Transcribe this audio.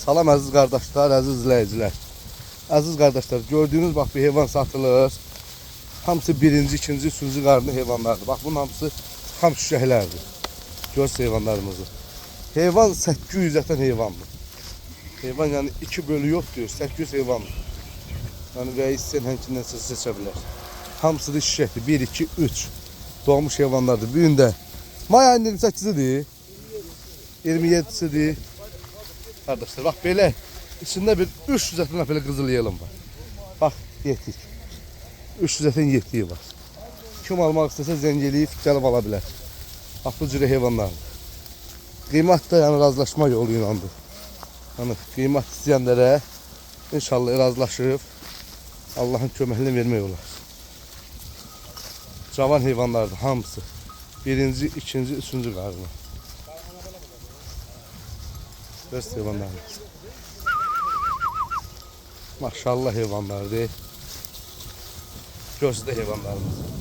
Salam əziz qardaşlar, əziz izləyicilər. Əziz qardaşlar, gördüyünüz bax bir heyvan satılır. Hamısı birinci, ikinci, üçüncü qarnı heyvanlardır. Bax bunun hamısı tam şüşəklərdir. Göz heyvanlarımızı. Heyvan 800 ətən heyvandır. Heyvan yəni 2 bölü yox diyor, 800 heyvandır. Yəni və istəyən həmkindən seçə bilər. Hamısı da şüşəkdir. 1, 2, 3 doğmuş heyvanlardır. Bu gün də may ayının 28-idir. 27-sidir. Kardeşler bak böyle içinde bir 300 ətən böyle qızıl yelin var. Bak yetik. 300 ətən yetiği var. Kim almaq istəsə zəng eləyib gəlib ala bilər. Bak bu cürə heyvanlardır. Qiymət də yəni razılaşma yolu ilandır. Yəni qiymət istəyənlərə inşallah razılaşıb Allah'ın köməkliğini vermək olar. Cavan heyvanlardır hamısı. Birinci, ikinci, üçüncü qarnı. Göz heyvanlarımız. Maşallah heyvanlardır. Gözde heyvanlarımız.